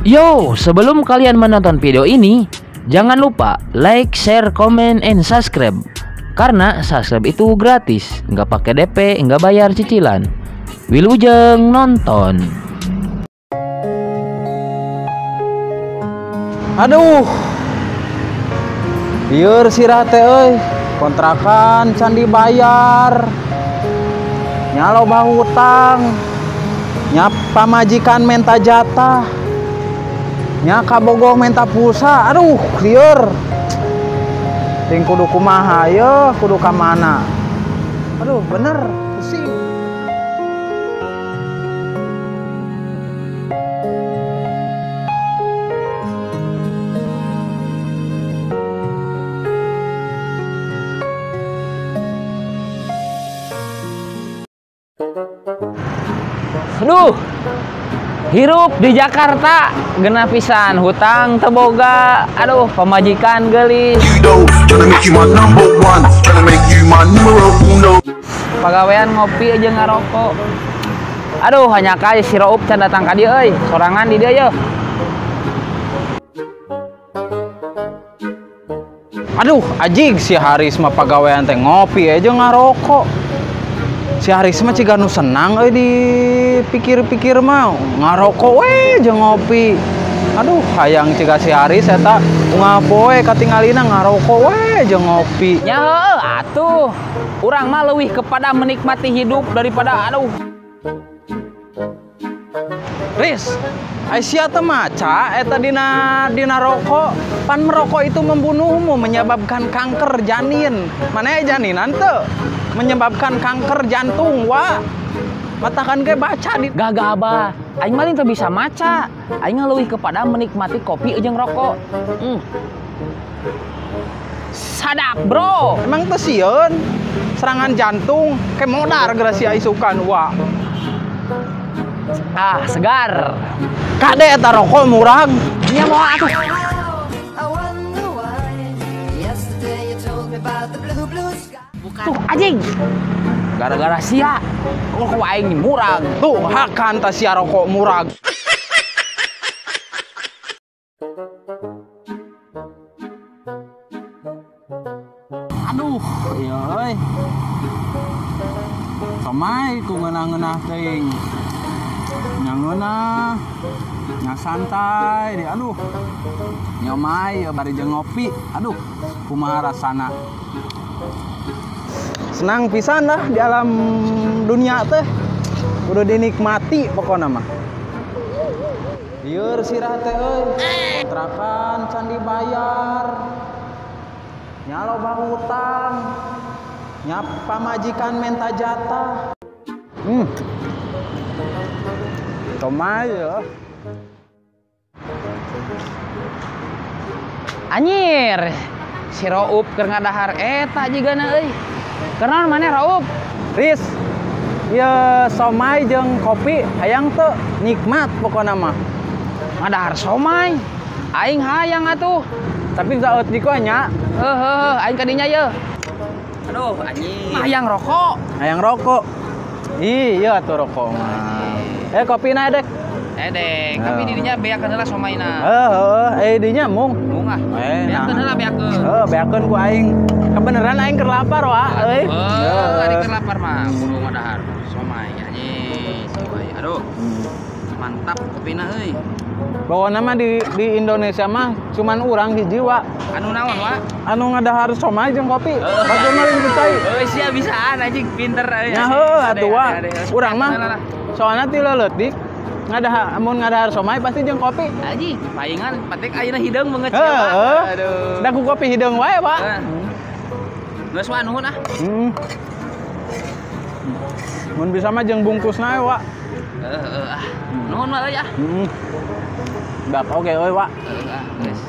Yo, sebelum kalian menonton video ini, jangan lupa like, share, comment, and subscribe. Karena subscribe itu gratis, nggak pakai DP, nggak bayar cicilan. Wilujeng nonton. Aduh, lieur sirah teh euy, kontrakan can dibayar. Nya loba hutang. Nya pamajikan menta jatah. Nya kabogoh menta pulsa. Aduh, lieur. Ting kudu kumaha ye, kudu ka mana? Aduh, bener, pusing. Aduh, hirup di Jakarta genah pisan, hutang teboga. Aduh, pamajikan geulis. Pagawean ngopi aja ngarokok. Aduh, hanya kaya si Raup can datang ka dieu euy, sorangan di dieu yeuh. Aduh, ajig si Haris mah pagawean teh ngopi aja ngarokok. Si Haris mah ciga nu senang euy dipikir-pikir mah ngarokok we jeung ngopi. Aduh, hayang ciga si Haris eta ngapoe katingalina ngarokok we jeung ngopi. Ya heueuh atuh. Urang mah leuwih kepada menikmati hidup daripada aduh. Riz, Aisyah teh maca eta dina rokok. Pan merokok itu membunuhmu, menyebabkan kanker janin. Mana janinan teu? Menyebabkan kanker jantung, wa. Matakan ge baca di Gagah abah, aing mah teu bisa maca. Aing leuwih kepada menikmati kopi jeung rokok. Sadap, bro. Emang teu sieun serangan jantung ke modar geura si isukan, wa. Ah, segar. Kade eta rokok murag. Nya moal atuh. Tuh anjing. Gara-gara sia rokok aing murag. Tuh hakan ta sia rokok murag. Aduh, ieu euy. Somai ku ngeunah-ngeunah teuing. Nya ngeunah, nya santai deh. Aduh. Nyomai bari jeung ngopi. Aduh, kumaha rasana. Senang pisan lah di alam dunia teh. Udah dinikmati pokoknya mah. Lieur sirah teh euy. Kontrakan can dibayar. Nya loba hutang. Nya pamajikan menta jatah. Tomai ya. Anyir. Si Raup keur ngadahar eta jigana euy. Karena mana Raup? Riz, ya somai jeung kopi hayang teu nikmat pokona mah. Ngadahar somai. Aing hayang atuh. Tapi saeut diko nya. Heuh, aing ka dinya yeuh. Aduh, anjing. Hayang rokok. Hayang rokok. Iya tuh rokok mah. Kopi na dek. Dek, tapi dirinya beakeun heula somaina. Dinya mung. Mung ah. Beakeun heula beakeun. Beakeun ku aing. Kebeneran aing keur lapar wa euy. Ari keur lapar mah kudu ngadahar somai anjing. Aduh. Mantap kopina euy. Pokona mah di Indonesia mah cuman urang hiji wa. Anu naon wa? Anu ngadahar somai jeung kopi. Bagaimana kita cai? Sia bisaan anjing pinter euy. Nya heuh atuh wa. Urang mah soalna ti leutik amun ngadahar somai pasti jeung kopi. Anjing, paingan patek ayeuna hideung beungeut sia. Aduh. Da ku kopi hideung wae, Pak. Geus wa nuhun ah. Mun bisa mah jeung bungkusna we, Wak. Nuhun mah euy ah. Bak oge euy, Wak. Geus.